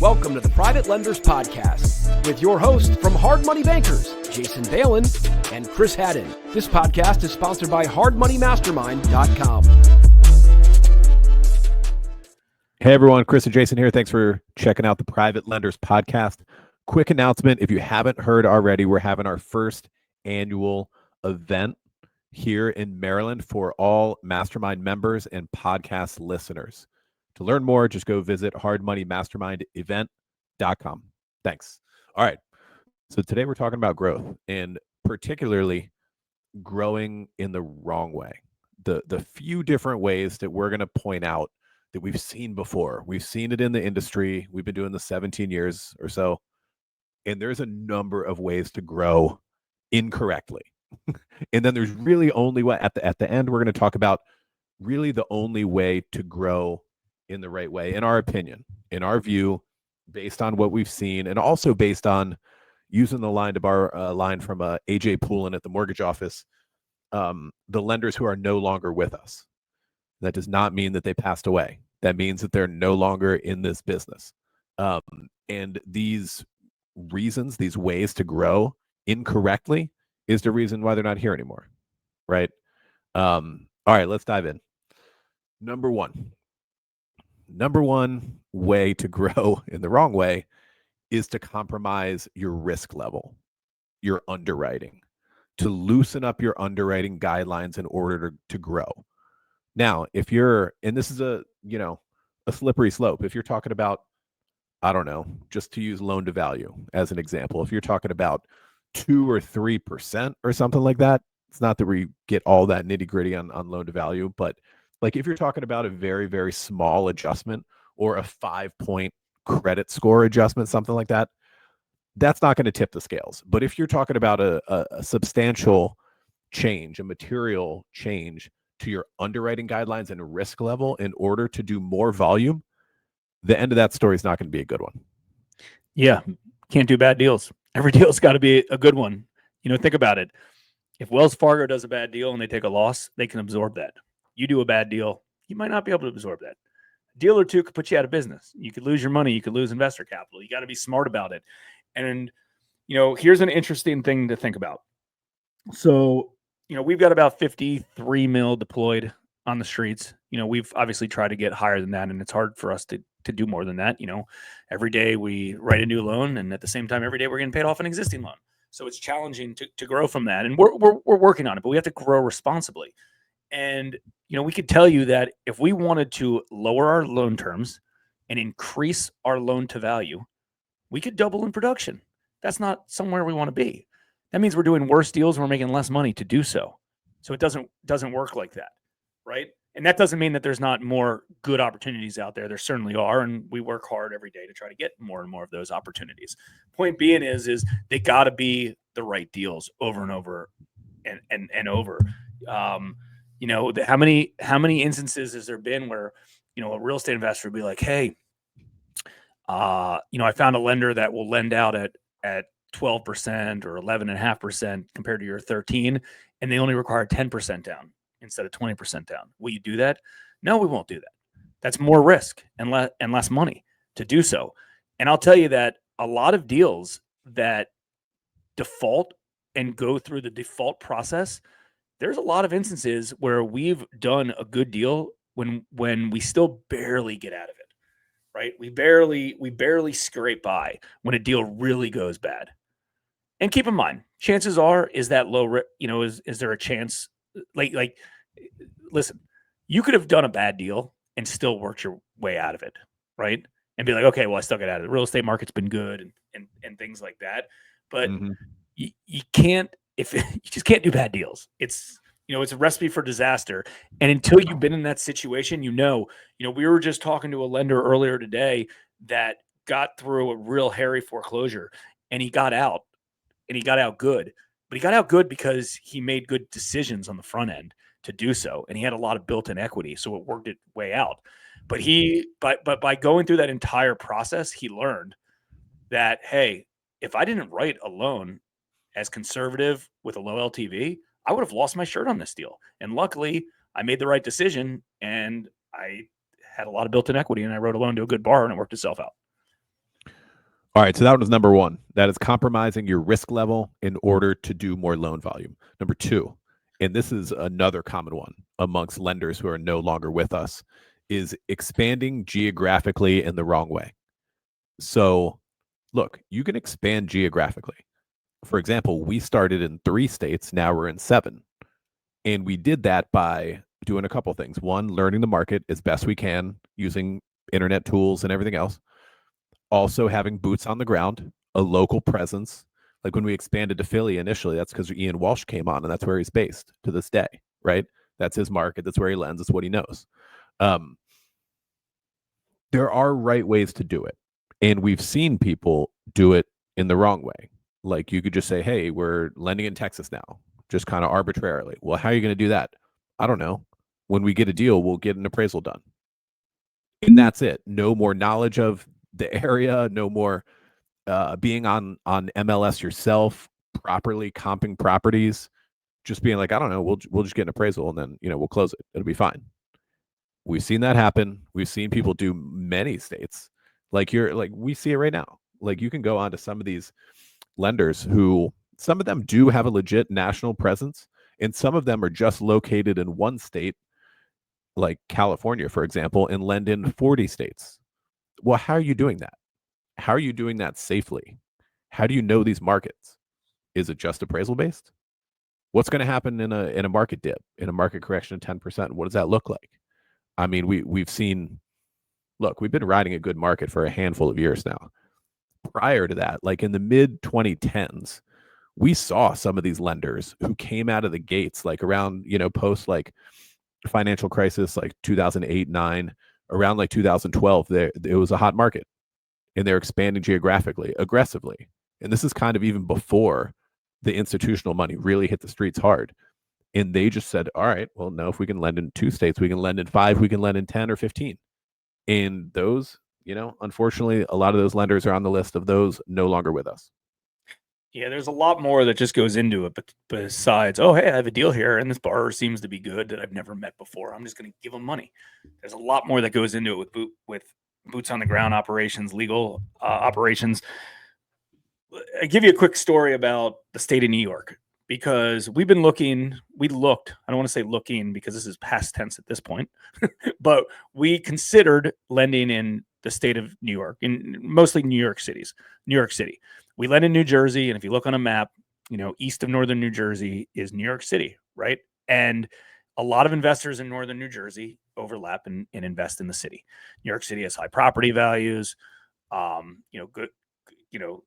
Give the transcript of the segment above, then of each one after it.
Welcome to the Private Lenders Podcast with your host from Hard Money Bankers, Jason Balin and Chris Haddon. This podcast is sponsored by hardmoneymastermind.com. Hey everyone, Chris and Jason here. Thanks for checking out the Private Lenders Podcast. Quick announcement, if you haven't heard already, we're having our first annual event here in Maryland for all Mastermind members and podcast listeners. To learn more, just go visit hardmoneymastermindevent.com. Thanks. All right. So today we're talking about growth, and particularly growing in the wrong way. The few different ways that we're going to point out that we've seen before. We've seen it in the industry. We've been doing this 17 years or so. And there's a number of ways to grow incorrectly. And then there's really only what at the end, we're going to talk about really the only way to grow in the right way, in our opinion, in our view, based on what we've seen, and also based on using the line from AJ Poulin at the mortgage office, the lenders who are no longer with us. That does not mean that they passed away. That means that they're no longer in this business. And these reasons, these ways to grow incorrectly is the reason why they're not here anymore, right? All right, let's dive in. Number one way to grow in the wrong way is to compromise your risk level, your underwriting, to loosen up your underwriting guidelines in order to grow. Now, if you're, and this is a slippery slope, if you're talking about, I don't know, just to use loan to value as an example, if you're talking about 2 or 3% or something like that, it's not that we get all that nitty gritty on loan to value, but like if you're talking about a very, very small adjustment or a 5-point credit score adjustment, something like that, that's not going to tip the scales. But if you're talking about a substantial change, a material change to your underwriting guidelines and risk level in order to do more volume, the end of that story is not going to be a good one. Yeah, can't do bad deals. Every deal's got to be a good one. Think about it. If Wells Fargo does a bad deal and they take a loss, they can absorb that. You do a bad deal, you might not be able to absorb that. A deal or two could put you out of business. You could lose your money. You could lose investor capital. You got to be smart about it. And, here's an interesting thing to think about. So, we've got about 53 mil deployed on the streets. We've obviously tried to get higher than that, and it's hard for us to do more than that. Every day we write a new loan, and at the same time, every day we're getting paid off an existing loan. So it's challenging to grow from that, and we're working on it, but we have to grow responsibly. And, we could tell you that if we wanted to lower our loan terms and increase our loan to value, we could double in production. That's not somewhere we want to be. That means we're doing worse deals and we're making less money to do so. So it doesn't work like that, right? And that doesn't mean that there's not more good opportunities out there. There certainly are, and we work hard every day to try to get more and more of those opportunities. Point being is they got to be the right deals over and over and over. How many instances has there been where, a real estate investor would be like, hey, I found a lender that will lend out at 12% or 11.5% compared to your 13, and they only require 10% down instead of 20% down. Will you do that? No, we won't do that. That's more risk and less money to do so. And I'll tell you that a lot of deals that default and go through the default process, there's a lot of instances where we've done a good deal when we still barely get out of it, right? We barely scrape by when a deal really goes bad. And keep in mind, chances are, is that low, is there a chance, like, listen, you could have done a bad deal and still worked your way out of it, right? And be like, okay, well, I still get out of it. The real estate market's been good and things like that. But you can't, you just can't do bad deals. It's a recipe for disaster. And until you've been in that situation, we were just talking to a lender earlier today that got through a real hairy foreclosure, and he got out, and he got out good. But he got out good because he made good decisions on the front end to do so, and he had a lot of built-in equity, so it worked its way out. But by going through that entire process, he learned that, hey, if I didn't write a loan as conservative with a low LTV, I would have lost my shirt on this deal. And luckily, I made the right decision, and I had a lot of built-in equity, and I wrote a loan to a good borrower, and it worked itself out. All right, so that was number one. That is compromising your risk level in order to do more loan volume. Number two, and this is another common one amongst lenders who are no longer with us, is expanding geographically in the wrong way. So, look, you can expand geographically. For example, we started in 3 states, now we're in 7. And we did that by doing a couple things. One, learning the market as best we can using internet tools and everything else. Also having boots on the ground, a local presence. Like when we expanded to Philly initially, that's because Ian Walsh came on and that's where he's based to this day, right? That's his market. That's where he lends. That's what he knows. There are right ways to do it. And we've seen people do it in the wrong way. Like you could just say, hey, we're lending in Texas now, just kind of arbitrarily. Well, how are you going to do that? I don't know. When we get a deal, we'll get an appraisal done. And that's it. No more knowledge of the area, no more being on MLS yourself, properly comping properties, just being like, I don't know, we'll just get an appraisal and then, we'll close it. It'll be fine. We've seen that happen. We've seen people do many states. Like we see it right now. Like you can go on to some of these lenders who, some of them do have a legit national presence, and some of them are just located in one state, like California, for example, and lend in 40 states. Well, how are you doing that? How are you doing that safely? How do you know these markets? Is it just appraisal based? What's going to happen in a market dip, in a market correction of 10%? What does that look like? I mean, we've seen, look, we've been riding a good market for a handful of years now. Prior to that, like in the mid 2010s, we saw some of these lenders who came out of the gates, like around, post like financial crisis, like 2008, 9, around like 2012, it was a hot market and they're expanding geographically, aggressively. And this is kind of even before the institutional money really hit the streets hard. And they just said, all right, well, no, if we can lend in 2 states, we can lend in 5, we can lend in 10 or 15. And those, unfortunately, a lot of those lenders are on the list of those no longer with us. Yeah, there's a lot more that just goes into it, but besides, oh, hey, I have a deal here, and this borrower seems to be good that I've never met before. I'm just going to give them money. There's a lot more that goes into it with boots on the ground operations, legal operations. I give you a quick story about the state of New York, because we looked, I don't want to say looking because this is past tense at this point, but we considered lending in the state of New York, in mostly New York City. We lend in New Jersey, and if you look on a map, east of northern New Jersey is New York City, right? And a lot of investors in northern New Jersey overlap and invest in the city. New York City has high property values, good,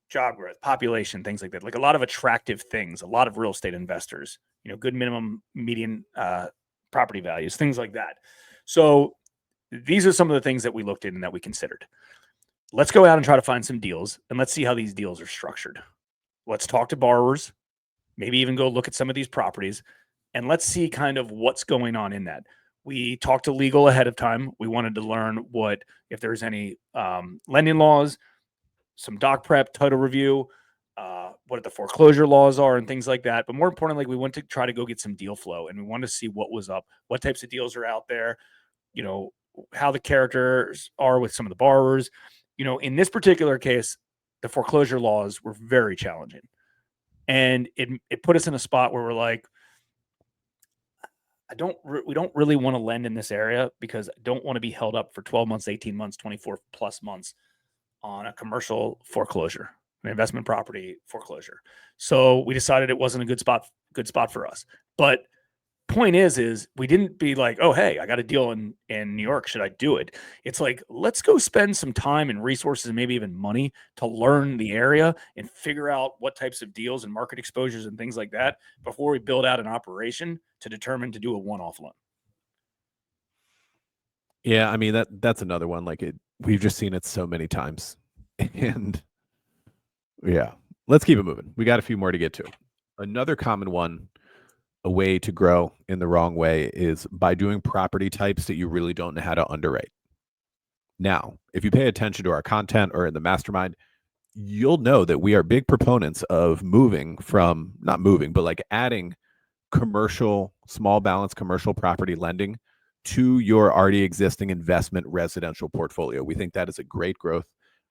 job growth, population, things like that. Like a lot of attractive things, a lot of real estate investors, good minimum median property values, things like that. So these are some of the things that we looked at and that we considered. Let's go out and try to find some deals, and let's see how these deals are structured. Let's talk to borrowers, maybe even go look at some of these properties, and let's see kind of what's going on in that. We talked to legal ahead of time. We wanted to learn if there's any lending laws, some doc prep, title review, what the foreclosure laws are and things like that. But more importantly, we went to try to go get some deal flow, and we wanted to see what was up, what types of deals are out there, how the characters are with some of the borrowers. In this particular case, the foreclosure laws were very challenging, and it put us in a spot where we're like, we don't really want to lend in this area because I don't want to be held up for 12 months, 18 months, 24 plus months on a commercial foreclosure, an investment property foreclosure. So we decided it wasn't a good spot for us. But point is we didn't be like, oh, hey, I got a deal in New York. Should I do it? It's like, let's go spend some time and resources and maybe even money to learn the area and figure out what types of deals and market exposures and things like that before we build out an operation to determine to do a one-off loan. Yeah, I mean, that's another one. Like we've just seen it so many times. And yeah, let's keep it moving. We got a few more to get to. Another common one, a way to grow in the wrong way, is by doing property types that you really don't know how to underwrite. Now, if you pay attention to our content or in the Mastermind, you'll know that we are big proponents of adding commercial, small balance commercial property lending to your already existing investment residential portfolio. We think that is a great growth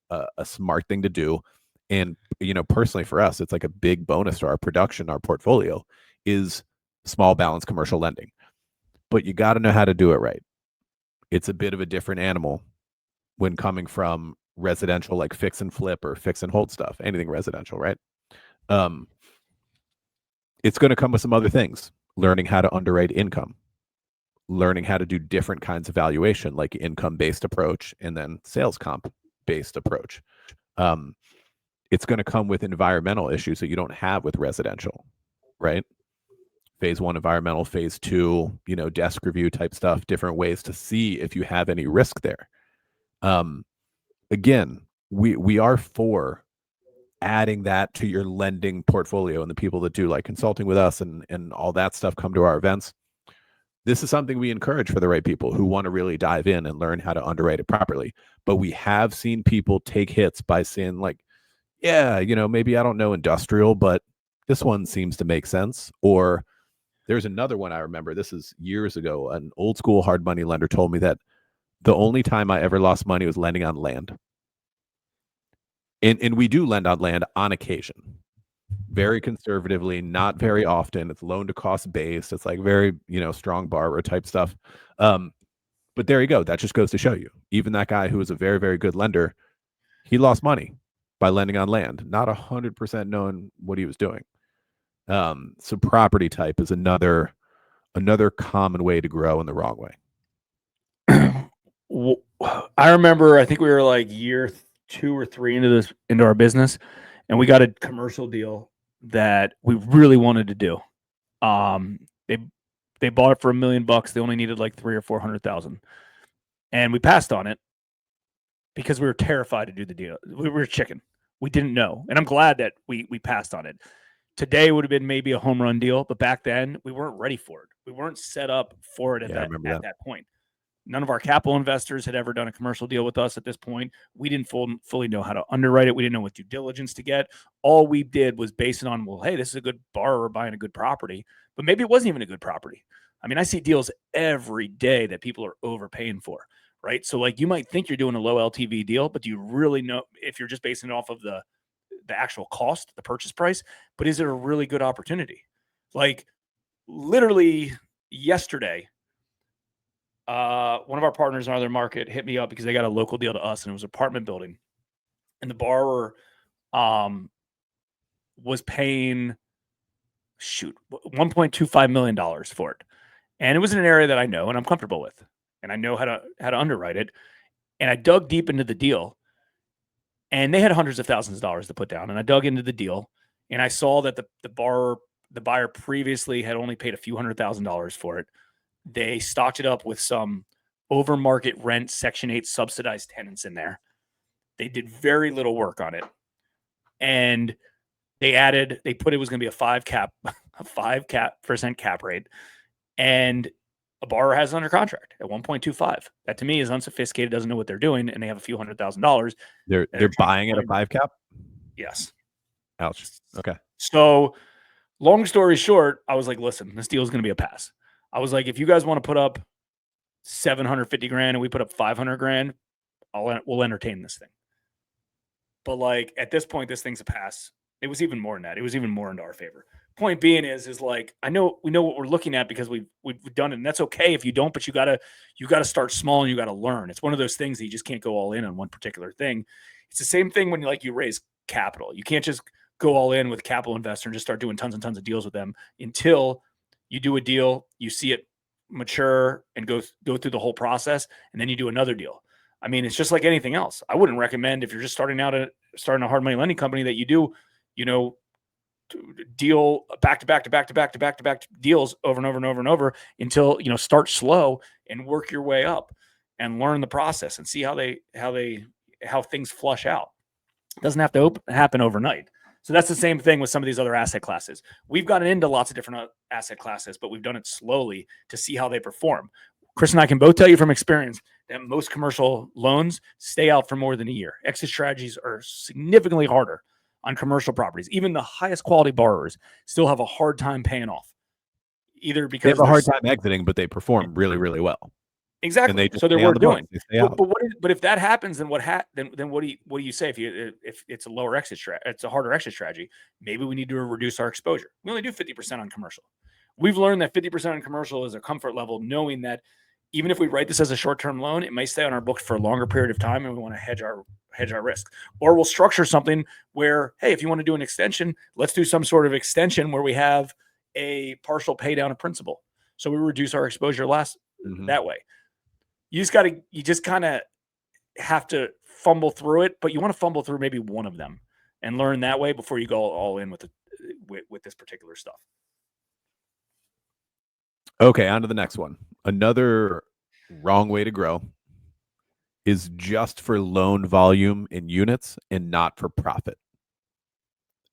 a smart thing to do. And, personally for us, it's like a big bonus to our production, our portfolio is small balance commercial lending. But you got to know how to do it right. It's a bit of a different animal when coming from residential, like fix and flip or fix and hold stuff, anything residential, right? It's going to come with some other things, learning how to underwrite income, learning how to do different kinds of valuation, like income-based approach and then sales comp-based approach. It's going to come with environmental issues that you don't have with residential, right? Phase 1 environmental, phase 2, desk review type stuff, different ways to see if you have any risk there. Again, we are for adding that to your lending portfolio, and the people that do like consulting with us and all that stuff come to our events. This is something we encourage for the right people who want to really dive in and learn how to underwrite it properly. But we have seen people take hits by saying like, yeah, maybe I don't know industrial, but this one seems to make sense. Or there's another one I remember, this is years ago, an old school hard money lender told me that the only time I ever lost money was lending on land. And we do lend on land on occasion, very conservatively, not very often. It's loan to cost based. It's like very, strong borrower type stuff. But there you go. That just goes to show you, even that guy who was a very, very good lender, he lost money by lending on land, not 100% knowing what he was doing. So property type is another common way to grow in the wrong way. I remember, I think we were like year 2 or 3 into our business, and we got a commercial deal that we really wanted to do. They bought it for $1 million. They only needed like 300,000 or 400,000, and we passed on it because we were terrified to do the deal. We were chicken. We didn't know, and I'm glad that we passed on it. Today would have been maybe a home run deal, but back then we weren't ready for it. We weren't set up for it at that point. None of our capital investors had ever done a commercial deal with us at this point. We didn't fully know how to underwrite it. We didn't know what due diligence to get. All we did was base it on, well, hey, this is a good borrower buying a good property, but maybe it wasn't even a good property. I mean, I see deals every day that people are overpaying for, right? So like you might think you're doing a low LTV deal, but do you really know if you're just basing it off of the actual cost, the purchase price, but is it a really good opportunity? Like literally yesterday, one of our partners in our other market hit me up because they got a local deal to us, and it was an apartment building, and the borrower was paying $1.25 million for it, and it was in an area that I know and I'm comfortable with, and I know how to underwrite it. And I dug deep into the deal, and they had hundreds of thousands of dollars to put down. And I dug into the deal, and I saw that the buyer previously had only paid a few $100,000 for it. They stocked it up with some over market rent Section 8 subsidized tenants in there. They did very little work on it. And they put it was going to be a 5% cap rate. And a borrower has it under contract at 1.25. That to me is unsophisticated, doesn't know what they're doing, and they have a few $100,000. They're buying at a 5 cap? Yes. Ouch. Okay. So long story short, I was like, listen, this deal is going to be a pass. I was like, if you guys want to put up $750,000 and we put up $500,000, we'll entertain this thing. But like at this point, this thing's a pass. It was even more than that. It was even more into our favor. Point being is like we know what we're looking at because we've done it, and that's okay if you don't. But you gotta start small and you gotta learn. It's one of those things that you just can't go all in on one particular thing. It's the same thing when you raise capital. You can't just go all in with a capital investor and just start doing tons and tons of deals with them until you do a deal, you see it mature and go through the whole process, and then you do another deal. I mean, it's just like anything else. I wouldn't recommend if you're just starting a hard money lending company that you do, deal back to back deals over and over and over and over until, start slow and work your way up and learn the process and see how things flush out. It doesn't have to happen overnight. So that's the same thing with some of these other asset classes. We've gotten into lots of different asset classes, but we've done it slowly to see how they perform. Chris and I can both tell you from experience that most commercial loans stay out for more than a year. Exit strategies are significantly harder on commercial properties. Even the highest quality borrowers still have a hard time paying off. Either because they have a hard time exiting, but they perform really, really well. Exactly. And they just So they're stay on worth the books. doing. They stay out. But if that happens, then then what do you say if it's a lower exit strategy? It's a harder exit strategy. Maybe we need to reduce our exposure. We only do 50% on commercial. We've learned that 50% on commercial is a comfort level, knowing that even if we write this as a short-term loan, it may stay on our books for a longer period of time, and we want to hedge our risk. Or we'll structure something where, hey, if you want to do an extension, let's do some sort of extension where we have a partial pay down of principal, so we reduce our exposure that way. You just kind of have to fumble through it, but you want to fumble through maybe one of them and learn that way before you go all in with this particular stuff. Okay, on to the next one. Another wrong way to grow is just for loan volume in units and not for profit.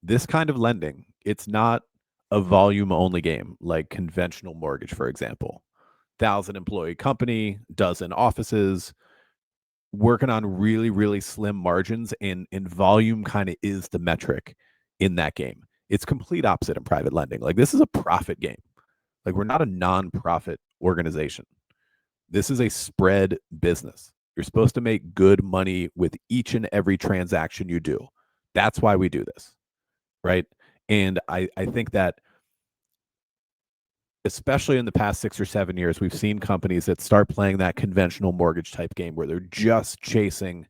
This kind of lending, it's not a volume only game like conventional mortgage, for example. 1,000 employee company, dozen offices, working on really, really slim margins, and volume kind of is the metric in that game. It's complete opposite in private lending. Like, this is a profit game. Like, we're not a nonprofit organization. This is a spread business. You're supposed to make good money with each and every transaction you do. That's why we do this, right? And I think that especially in the past 6 or 7 years, we've seen companies that start playing that conventional mortgage type game where they're just chasing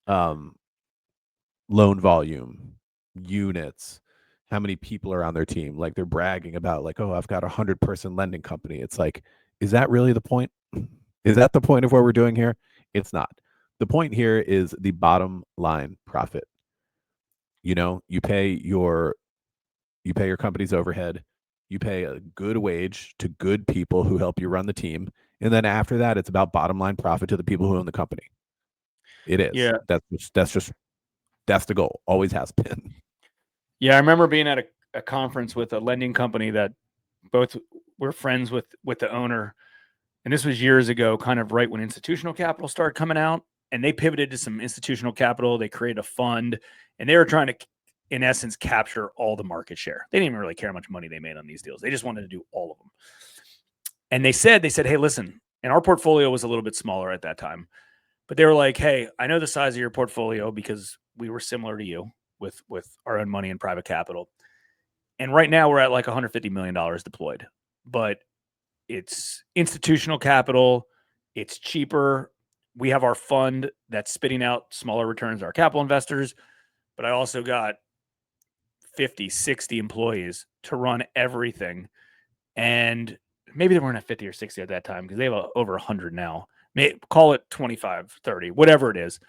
loan volume, units, how many people are on their team. Like, they're bragging about, like, oh, I've got 100-person lending company. It's like, is that really the point? Is that the point of what we're doing here? It's not. The point here is the bottom line profit. You pay your company's overhead. You pay a good wage to good people who help you run the team. And then after that, it's about bottom line profit to the people who own the company. It is. Yeah. That's the goal. Always has been. Yeah. I remember being at a conference with a lending company that both were friends with the owner. And this was years ago, kind of right when institutional capital started coming out, and they pivoted to some institutional capital. They created a fund, and they were trying to, in essence, capture all the market share. They didn't even really care how much money they made on these deals. They just wanted to do all of them. And they said, hey, listen, and our portfolio was a little bit smaller at that time, but they were like, hey, I know the size of your portfolio because we were similar to you with our own money and private capital. And right now we're at like $150 million deployed, but it's institutional capital. It's cheaper. We have our fund that's spitting out smaller returns to our capital investors, but I also got 50, 60 employees to run everything. And maybe they weren't at 50 or 60 at that time because they have over 100 now. Call it 25, 30, whatever it is.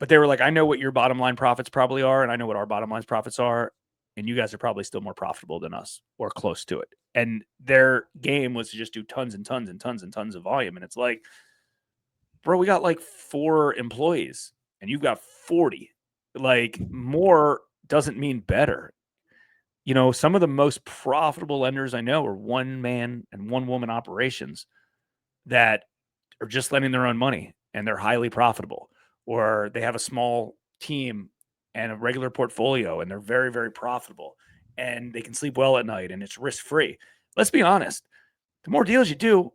But they were like, I know what your bottom line profits probably are, and I know what our bottom line profits are, and you guys are probably still more profitable than us or close to it. And their game was to just do tons and tons and tons and tons of volume. And it's like, bro, we got like 4 employees and you've got 40. Like, more doesn't mean better. Some of the most profitable lenders I know are one man and one woman operations that are just lending their own money, and they're highly profitable, or they have a small team and a regular portfolio and they're very, very profitable, and they can sleep well at night and it's risk-free. Let's be honest. The more deals you do,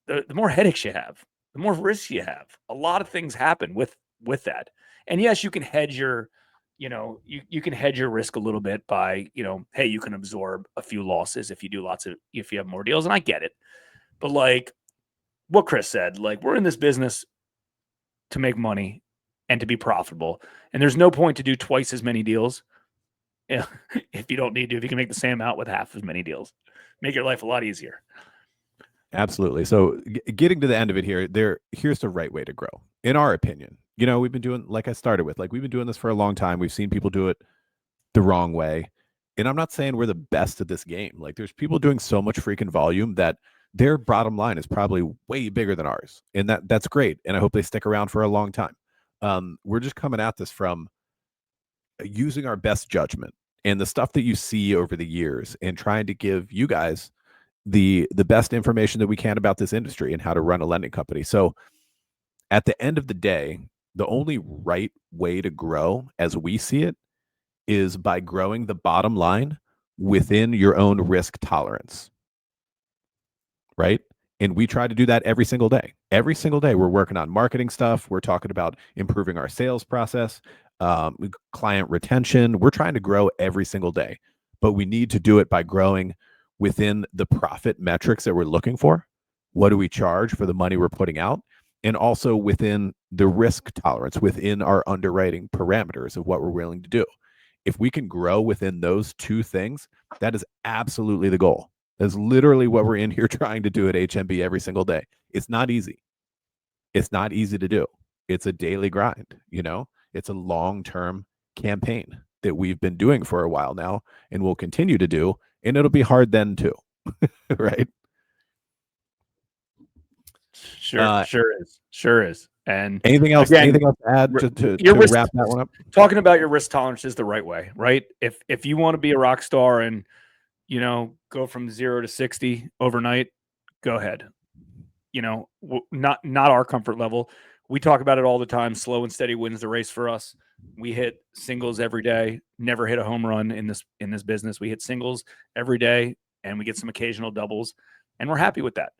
the more headaches you have, the more risks you have. A lot of things happen with that. And yes, you can hedge your, you can hedge your risk a little bit by, hey, you can absorb a few losses if you have more deals. And I get it. But like what Chris said, like, we're in this business to make money and to be profitable. And there's no point to do twice as many deals if you don't need to. If you can make the same amount with half as many deals, make your life a lot easier. Absolutely. So getting to the end of it here, here's the right way to grow, in our opinion. We've been doing, like I started with, like, we've been doing this for a long time. We've seen people do it the wrong way. And I'm not saying we're the best at this game. Like, there's people doing so much freaking volume that their bottom line is probably way bigger than ours. And that's great. And I hope they stick around for a long time. We're just coming at this from using our best judgment and the stuff that you see over the years, and trying to give you guys the best information that we can about this industry and how to run a lending company. So at the end of the day, the only right way to grow, as we see it, is by growing the bottom line within your own risk tolerance, right? And we try to do that every single day. Every single day, we're working on marketing stuff. We're talking about improving our sales process, client retention. We're trying to grow every single day, but we need to do it by growing within the profit metrics that we're looking for. What do we charge for the money we're putting out? And also within the risk tolerance, within our underwriting parameters of what we're willing to do. If we can grow within those two things, that is absolutely the goal. That's literally what we're in here trying to do at HMB every single day. It's not easy. It's not easy to do. It's a daily grind, you know? It's a long-term campaign that we've been doing for a while now and will continue to do, and it'll be hard then too, right? Sure is. And anything else? Again, anything else to add to wrap that one up? Talking about your risk tolerance is the right way, right? If you want to be a rock star and go from 0 to 60 overnight, go ahead. Not our comfort level. We talk about it all the time. Slow and steady wins the race for us. We hit singles every day. Never hit a home run in this business. We hit singles every day, and we get some occasional doubles, and we're happy with that.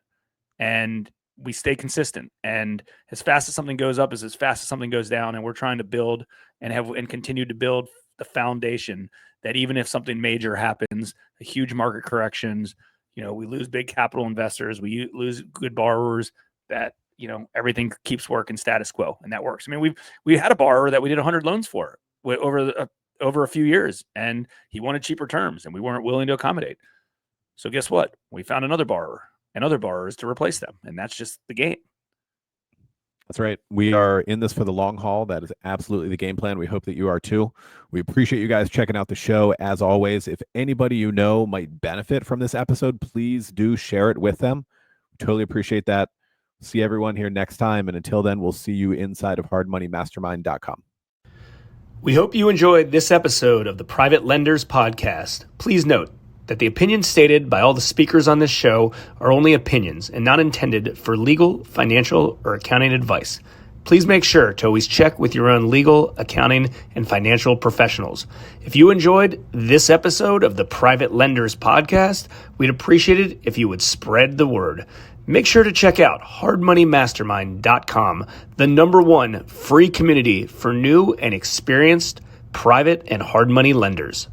And we stay consistent. And as fast as something goes up is as fast as something goes down. And we're trying to build and continue to build the foundation that even if something major happens, a huge market corrections, we lose big capital investors, we lose good borrowers, that everything keeps working status quo, and that works. I mean, we had a borrower that we did 100 loans for over a few years, and he wanted cheaper terms, and we weren't willing to accommodate. So guess what? We found another borrower and other borrowers to replace them, and that's just the game. That's right. We are in this for the long haul. That is absolutely the game plan. We hope that you are too. We appreciate you guys checking out the show. As always, if anybody might benefit from this episode, please do share it with them. Totally appreciate that. See everyone here next time. And until then, we'll see you inside of hardmoneymastermind.com. We hope you enjoyed this episode of the Private Lenders Podcast. Please note that the opinions stated by all the speakers on this show are only opinions and not intended for legal, financial, or accounting advice. Please make sure to always check with your own legal, accounting, and financial professionals. If you enjoyed this episode of the Private Lenders Podcast, we'd appreciate it if you would spread the word. Make sure to check out hardmoneymastermind.com, the #1 free community for new and experienced private and hard money lenders.